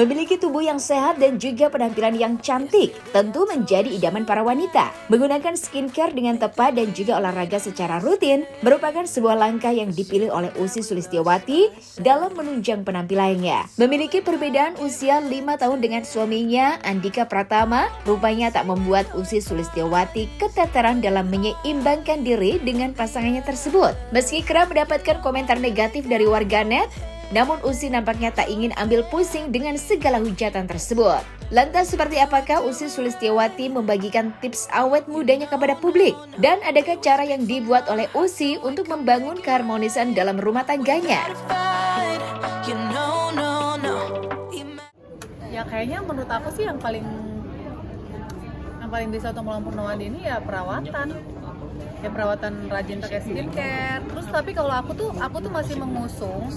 Memiliki tubuh yang sehat dan juga penampilan yang cantik tentu menjadi idaman para wanita. Menggunakan skincare dengan tepat dan juga olahraga secara rutin merupakan sebuah langkah yang dipilih oleh Ussy Sulistyowati dalam menunjang penampilannya. Memiliki perbedaan usia 5 tahun dengan suaminya, Andika Pratama, rupanya tak membuat Ussy Sulistyowati keteteran dalam menyeimbangkan diri dengan pasangannya tersebut. Meski kerap mendapatkan komentar negatif dari warganet, namun Ussy nampaknya tak ingin ambil pusing dengan segala hujatan tersebut. Lantas seperti apakah Ussy Sulistyowati membagikan tips awet mudanya kepada publik? Dan adakah cara yang dibuat oleh Ussy untuk membangun keharmonisan dalam rumah tangganya? Ya kayaknya menurut aku sih yang paling bisa untuk melampaui ini ya perawatan. Ya perawatan rajin pakai skincare. Terus tapi kalau aku tuh masih mengusung.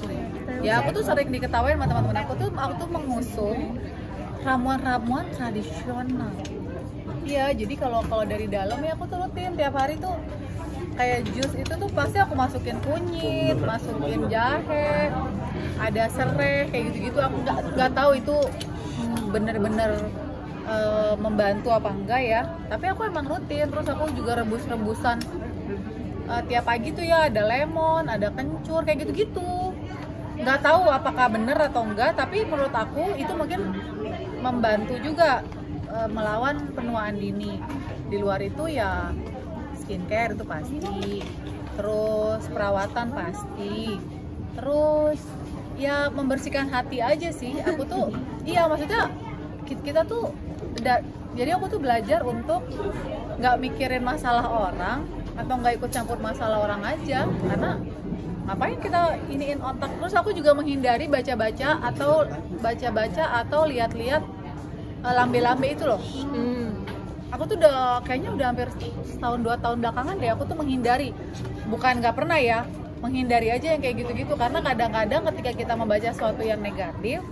Ya aku tuh sering diketawain sama teman-teman aku tuh mengusung ramuan-ramuan tradisional. Iya, jadi kalau dari dalam ya aku tuh rutin tiap hari tuh kayak jus itu tuh pasti aku masukin kunyit, masukin jahe, ada serai kayak gitu-gitu. Aku nggak tahu itu bener-bener membantu apa enggak ya, tapi aku emang rutin. Terus aku juga rebus-rebusan tiap pagi tuh ya, ada lemon, ada kencur kayak gitu-gitu. Nggak tahu apakah bener atau enggak, tapi menurut aku itu mungkin membantu juga melawan penuaan dini. Di luar itu ya skincare itu pasti, terus perawatan pasti, terus ya membersihkan hati aja sih. Aku tuh iya, maksudnya kita tuh jadi aku tuh belajar untuk nggak mikirin masalah orang atau nggak ikut campur masalah orang aja, karena ngapain kita iniin otak. Terus aku juga menghindari baca-baca atau lihat-lihat lambe-lambe itu loh. Aku tuh kayaknya udah hampir setahun 2 tahun belakangan deh aku tuh menghindari, bukan nggak pernah ya, menghindari aja yang kayak gitu-gitu, karena kadang-kadang ketika kita membaca sesuatu yang negatif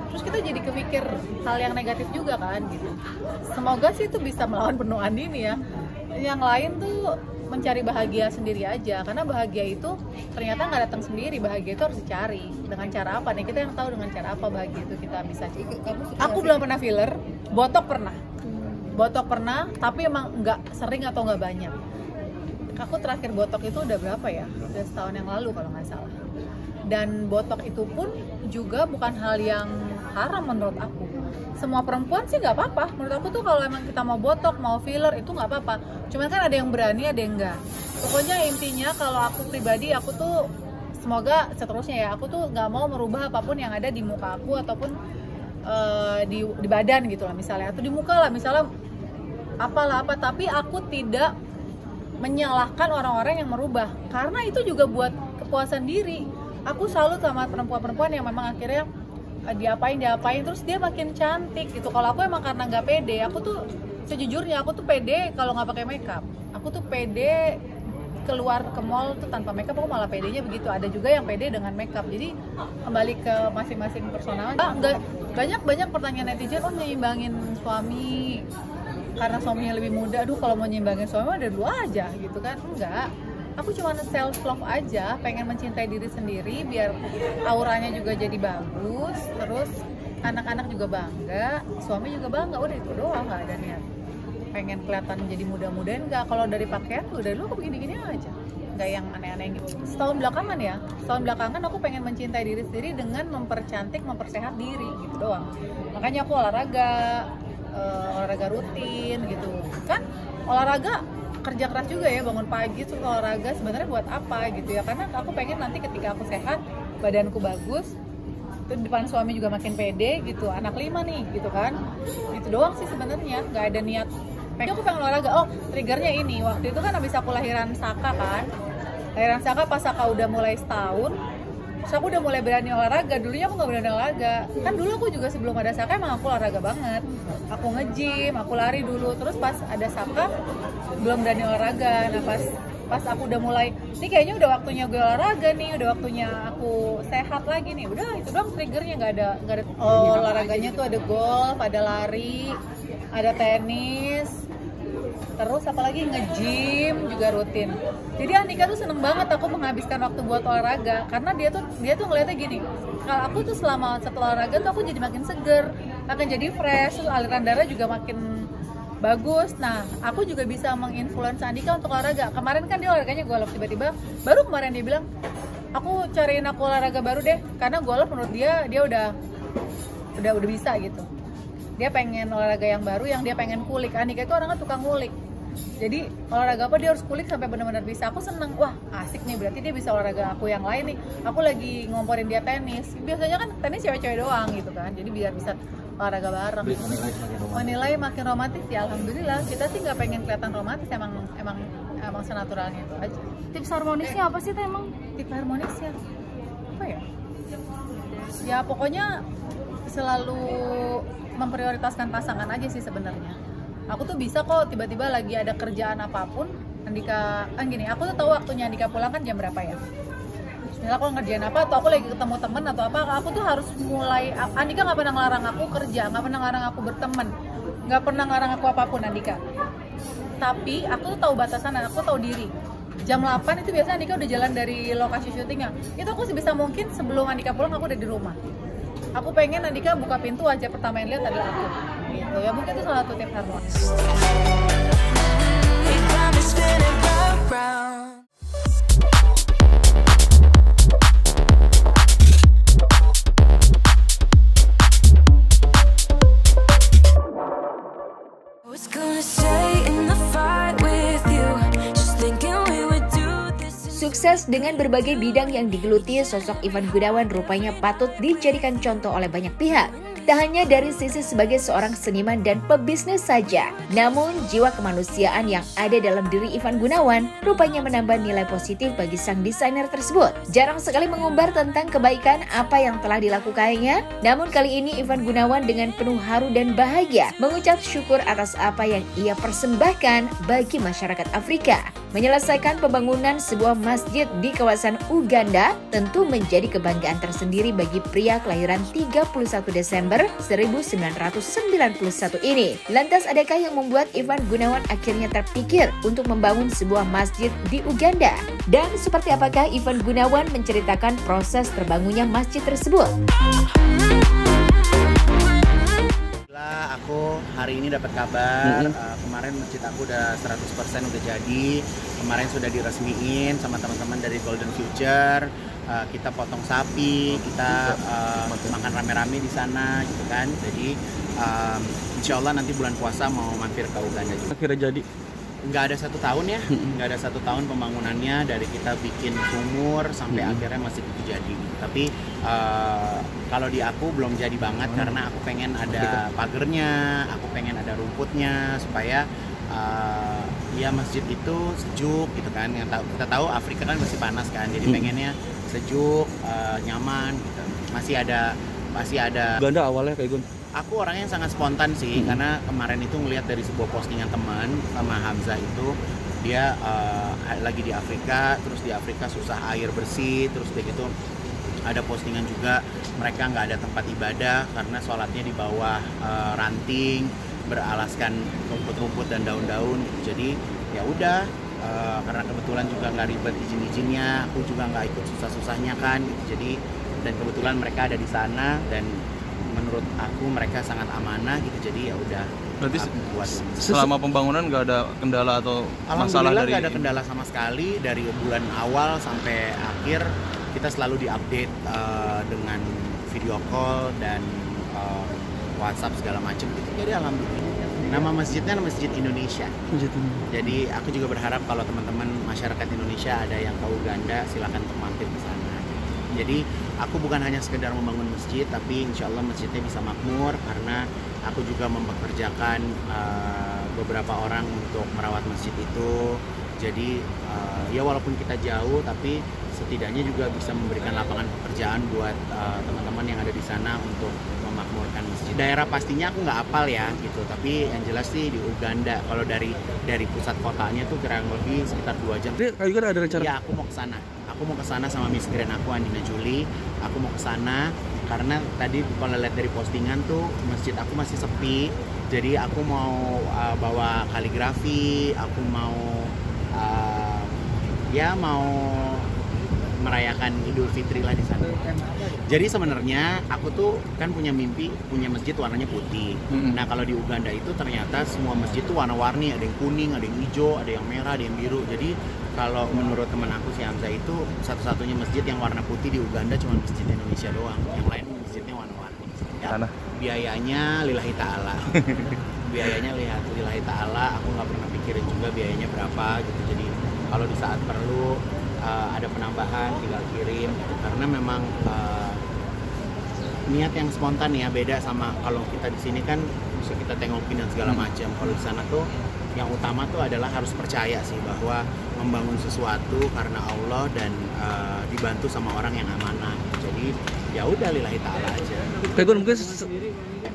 terus kita jadi kepikir hal yang negatif juga kan gitu. Semoga sih itu bisa melawan penuaan dini ya. Yang lain tuh mencari bahagia sendiri aja, karena bahagia itu ternyata nggak datang sendiri. Bahagia itu harus dicari. Dengan cara apa nih? Kita yang tahu dengan cara apa bahagia itu kita bisa cari. Aku belum pernah filler, botok pernah, tapi emang nggak sering atau nggak banyak. Aku terakhir botok itu udah berapa ya? Udah setahun yang lalu kalau nggak salah. Dan botok itu pun juga bukan hal yang haram menurut aku. Semua perempuan sih nggak apa-apa. Menurut aku tuh kalau emang kita mau botok, mau filler itu nggak apa-apa. Cuman kan ada yang berani, ada yang enggak. Pokoknya intinya kalau aku pribadi, aku tuh semoga seterusnya ya, aku tuh nggak mau merubah apapun yang ada di muka aku ataupun di badan gitu lah misalnya, atau di muka lah misalnya apa. Tapi aku tidak menyalahkan orang-orang yang merubah, karena itu juga buat kepuasan diri. Aku salut sama perempuan-perempuan yang memang akhirnya diapain terus dia makin cantik gitu. Kalau aku emang karena nggak pede, aku tuh sejujurnya aku tuh pede kalau nggak pakai makeup. Aku tuh pede keluar ke mall tuh tanpa makeup, aku malah pedenya begitu. Ada juga yang pede dengan makeup. Jadi kembali ke masing-masing personal. Nggak banyak pertanyaan netizen, nyimbangin suami karena suaminya lebih muda. Aduh, kalau mau nyimbangin suami ada dua aja gitu kan. Enggak, aku cuma self love aja, pengen mencintai diri sendiri biar auranya juga jadi bagus, terus anak-anak juga bangga, suami juga bangga. Udah itu doang, nggak ada niat pengen kelihatan jadi muda-muda. Enggak, kalau dari pakaian tuh dari dulu aku begini-gini aja, nggak yang aneh-aneh gitu. Setahun belakangan aku pengen mencintai diri sendiri dengan mempercantik, mempersehat diri gitu doang. Makanya aku olahraga rutin gitu kan. Olahraga kerja keras juga ya, bangun pagi terus olahraga sebenarnya buat apa gitu ya, karena aku pengen nanti ketika aku sehat, badanku bagus, terus depan suami juga makin pede gitu, anak 5 nih gitu kan. Itu doang sih sebenarnya, nggak ada niat aku pengen olahraga. Triggernya ini, waktu itu kan habis aku lahiran Saka pas Saka udah mulai setahun, terus aku udah mulai berani olahraga. Dulunya aku nggak berani olahraga kan. Dulu aku juga sebelum ada Saka emang aku olahraga banget, aku nge-gym, aku lari dulu. Terus pas ada Saka belum berani olahraga. Nah pas aku udah mulai, ini kayaknya udah waktunya gue olahraga nih, udah waktunya aku sehat lagi nih, udah itu doang triggernya. Nggak ada olahraganya tuh ada golf, ada lari, ada tenis, Terus apalagi nge-gym juga rutin. Jadi Andika tuh seneng banget aku menghabiskan waktu buat olahraga karena dia tuh ngeliatnya gini. Kalau aku tuh setelah olahraga tuh aku jadi makin seger, akan jadi fresh, terus aliran darah juga makin bagus. Nah, aku juga bisa menginfluence Andika untuk olahraga. Kemarin kan dia olahraganya golf, tiba-tiba baru kemarin dia bilang, aku cariin aku olahraga baru deh, karena golf menurut dia udah bisa gitu. Dia pengen olahraga yang baru, yang dia pengen kulik. Andika itu orangnya tukang ngulik. Jadi olahraga apa dia harus kulik sampai benar-benar bisa. Aku seneng, wah asik nih, berarti dia bisa olahraga aku yang lain nih. Aku lagi ngomporin dia tenis. Biasanya kan tenis cewek-cewek doang gitu kan. Jadi biar bisa olahraga bareng. Menilai makin romantis ya, alhamdulillah. Kita sih nggak pengen kelihatan romantis, emang senaturalnya itu aja. Tips harmonisnya apa sih emang? Tips harmonisnya apa ya? Ya pokoknya selalu memprioritaskan pasangan aja sih sebenarnya. Aku tuh bisa kok tiba-tiba lagi ada kerjaan apapun, Andika gini, aku tuh tahu waktunya Andika pulang kan jam berapa ya. Misal aku ngerjain apa atau aku lagi ketemu temen atau apa, aku tuh harus mulai. Andika nggak pernah ngelarang aku kerja, nggak pernah ngelarang aku berteman, nggak pernah ngelarang aku apapun Andika. Tapi aku tuh tahu batasan, aku tahu diri. Jam 8 itu biasanya Andika udah jalan dari lokasi syutingnya. Itu aku sebisa mungkin sebelum Andika pulang aku udah di rumah. Aku pengen Andika buka pintu aja pertama yang lihat adalah aku. Gitu ya, mungkin itu salah satu tips harmonis. Sukses dengan berbagai bidang yang digeluti, sosok Ivan Gunawan rupanya patut dijadikan contoh oleh banyak pihak. Tak hanya dari sisi sebagai seorang seniman dan pebisnis saja, namun jiwa kemanusiaan yang ada dalam diri Ivan Gunawan rupanya menambah nilai positif bagi sang desainer tersebut. Jarang sekali mengumbar tentang kebaikan apa yang telah dilakukannya, namun kali ini Ivan Gunawan dengan penuh haru dan bahagia mengucap syukur atas apa yang ia persembahkan bagi masyarakat Afrika. Menyelesaikan pembangunan sebuah masjid di kawasan Uganda tentu menjadi kebanggaan tersendiri bagi pria kelahiran 31 Desember 1991 ini. Lantas adakah yang membuat Ivan Gunawan akhirnya terpikir untuk membangun sebuah masjid di Uganda? Dan seperti apakah Ivan Gunawan menceritakan proses terbangunnya masjid tersebut? Aku hari ini dapat kabar, kemarin masjid aku udah 100% udah jadi. Kemarin sudah diresmiin sama teman-teman dari Golden Future. Kita potong sapi, kita makan rame-rame di sana gitu kan. Jadi insya Allah nanti bulan puasa mau mampir ke Uganda juga. Akhirnya jadi? Nggak ada 1 tahun ya, nggak ada 1 tahun pembangunannya dari kita bikin sumur sampai akhirnya masjid itu jadi. Tapi kalau di aku belum jadi banget karena aku pengen ada pagernya, aku pengen ada rumputnya supaya ya masjid itu sejuk gitu kan. Yang kita tahu Afrika kan masih panas kan, jadi pengennya sejuk, nyaman gitu. Masih ada Uganda awalnya kayak gue. Aku orangnya yang sangat spontan sih, karena kemarin itu ngelihat dari sebuah postingan teman sama Hamzah itu dia lagi di Afrika, terus di Afrika susah air bersih, terus kayak gitu ada postingan juga mereka nggak ada tempat ibadah karena sholatnya di bawah ranting beralaskan rumput-rumput dan daun-daun. Jadi ya udah, karena kebetulan juga nggak ribet izin-izinnya, aku juga nggak ikut susah-susahnya kan, jadi dan kebetulan mereka ada di sana dan menurut aku mereka sangat amanah gitu, jadi ya udah. Berarti selama pembangunan nggak ada kendala atau masalah dari? Nggak ada kendala sama sekali dari bulan awal sampai akhir. Kita selalu diupdate dengan video call dan WhatsApp segala macam gitu. Jadi alhamdulillah. Nama masjidnya Masjid Indonesia. Jadi aku juga berharap kalau teman-teman masyarakat Indonesia ada yang ke Uganda, silakan untuk mampir ke sana. Jadi aku bukan hanya sekedar membangun masjid, tapi insya Allah masjidnya bisa makmur karena aku juga mempekerjakan beberapa orang untuk merawat masjid itu. Jadi ya walaupun kita jauh, tapi setidaknya juga bisa memberikan lapangan pekerjaan buat teman-teman yang ada di sana untuk memakmurkan masjid. Daerah pastinya aku nggak hafal ya gitu, tapi yang jelas sih di Uganda. Kalau dari pusat kotanya tuh kurang lebih sekitar 2 jam. Jadi kayu ada rencana? Ya, aku mau ke sana. Aku mau ke sana sama Miss Grand aku, Andina Juli. Aku mau ke sana karena tadi kalau lihat dari postingan tuh masjid aku masih sepi. Jadi aku mau bawa kaligrafi, aku mau mau merayakan Idul Fitri lah di sana. Jadi sebenarnya aku tuh kan punya mimpi punya masjid warnanya putih. Nah kalau di Uganda itu ternyata semua masjid tuh warna-warni, ada yang kuning, ada yang hijau, ada yang merah, ada yang biru. Jadi kalau menurut teman aku si Hamzah itu satu-satunya masjid yang warna putih di Uganda cuma masjid Indonesia doang. Yang lain masjidnya warna-warni. Ya, biayanya lillahi ta'ala. Biayanya lillahi ta'ala. Aku nggak pernah pikirin juga biayanya berapa gitu. Jadi kalau di saat perlu ada penambahan tinggal kirim gitu. Karena memang niat yang spontan ya, beda sama kalau kita di sini kan bisa kita tengokin dan segala macam. Kalau di sana tuh yang utama tuh adalah harus percaya sih bahwa membangun sesuatu karena Allah dan dibantu sama orang yang amanah. Jadi ya udah lillahi ta'ala aja. Kak mungkin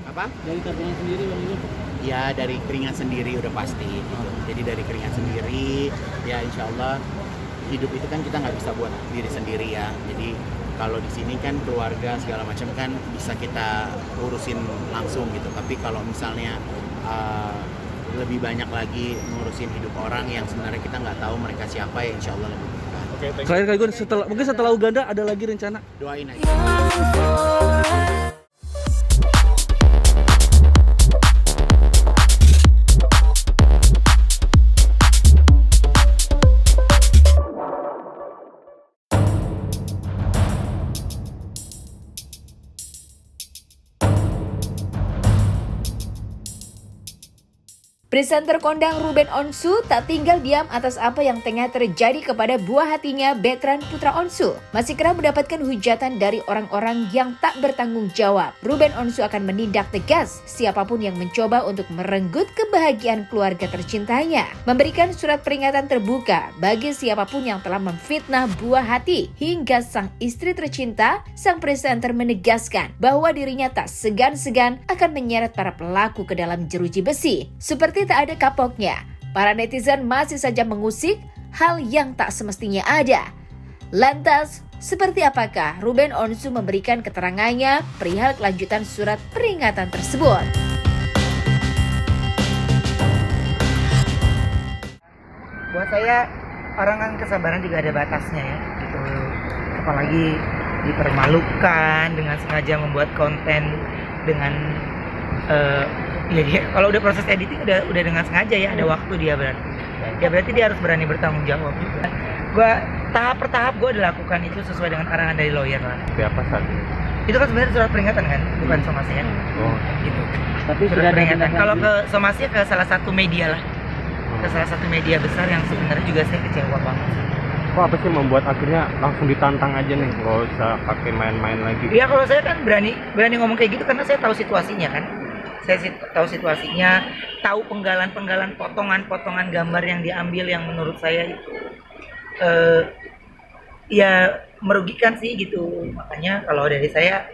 apa? Dari katanya sendiri Bang Igun? Ya dari keringat sendiri udah pasti gitu. Jadi dari keringat sendiri ya insya Allah hidup itu kan kita nggak bisa buat diri sendiri ya. Jadi kalau di sini kan keluarga segala macam kan bisa kita urusin langsung gitu. Tapi kalau misalnya lebih banyak lagi ngurusin hidup orang yang sebenarnya kita nggak tahu mereka siapa, ya insya Allah lebih mudah. Terakhir Kak Igun, setelah Uganda ada lagi rencana? Doain aja. Presenter kondang Ruben Onsu tak tinggal diam atas apa yang tengah terjadi kepada buah hatinya Bertrand Putra Onsu. Masih kerap mendapatkan hujatan dari orang-orang yang tak bertanggung jawab. Ruben Onsu akan menindak tegas siapapun yang mencoba untuk merenggut kebahagiaan keluarga tercintanya. Memberikan surat peringatan terbuka bagi siapapun yang telah memfitnah buah hati. Hingga sang istri tercinta, sang presenter menegaskan bahwa dirinya tak segan-segan akan menyeret para pelaku ke dalam jeruji besi. Seperti tak ada kapoknya, para netizen masih saja mengusik hal yang tak semestinya ada. Lantas, seperti apakah Ruben Onsu memberikan keterangannya perihal kelanjutan surat peringatan tersebut? Buat saya, orang kan kesabaran juga ada batasnya ya, gitu. Apalagi dipermalukan dengan sengaja membuat konten dengan ya kalau udah proses editing udah dengan sengaja ya, ada waktu dia berarti dia harus berani bertanggung jawab juga. Gua tahap per tahap gue lakukan itu sesuai dengan arahan dari lawyer lah. Apa saat ini? Itu kan sebenarnya surat peringatan kan, bukan somasi ya. Oh, gitu. Tapi surat peringatan. Kalau ke somasi ke salah satu media lah, ke salah satu media besar yang sebenarnya juga saya kecewa banget. Kok apa sih membuat akhirnya langsung ditantang aja nih, nggak usah pakai main-main lagi? Iya, kalau saya kan berani ngomong kayak gitu karena saya tahu situasinya kan. Saya tahu situasinya, tahu penggalan-penggalan, potongan-potongan gambar yang diambil yang menurut saya itu ya merugikan sih gitu. Makanya kalau dari saya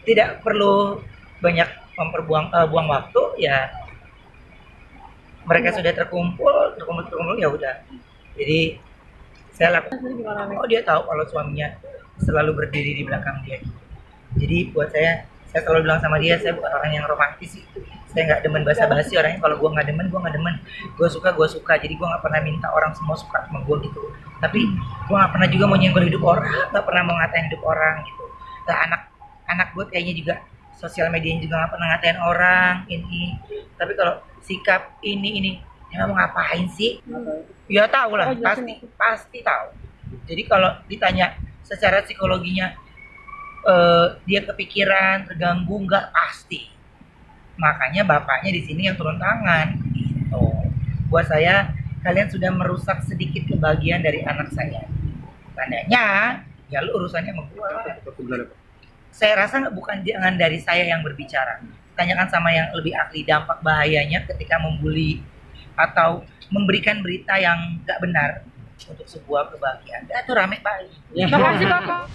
tidak perlu banyak buang waktu ya. Mereka sudah terkumpul ya udah. Jadi saya lakukan. Oh, dia tahu kalau suaminya selalu berdiri di belakang dia. Jadi buat saya selalu bilang sama dia, saya bukan orang yang romantis sih. Saya nggak demen basa-basi orangnya. Kalau gue nggak demen. Gue suka. Jadi gue nggak pernah minta orang semua suka sama gue gitu. Tapi gue nggak pernah juga mau nyenggol hidup orang, nggak pernah mau ngatain hidup orang gitu. Nah, anak gue kayaknya juga sosial medianya juga nggak pernah ngatain orang ini. Tapi kalau sikap ini ya mau ngapain sih? Ya tahu lah, pasti tahu. Jadi kalau ditanya secara psikologinya dia kepikiran, terganggu, nggak pasti. Makanya bapaknya di sini yang turun tangan gitu. Buat saya, kalian sudah merusak sedikit kebahagiaan dari anak saya. Tandanya ya lu urusannya sama gua. Saya rasa bukan jangan dari saya yang berbicara. Tanyakan sama yang lebih ahli dampak bahayanya ketika membuli atau memberikan berita yang nggak benar untuk sebuah kebahagiaan. Itu rame banget. Makasih Bapak.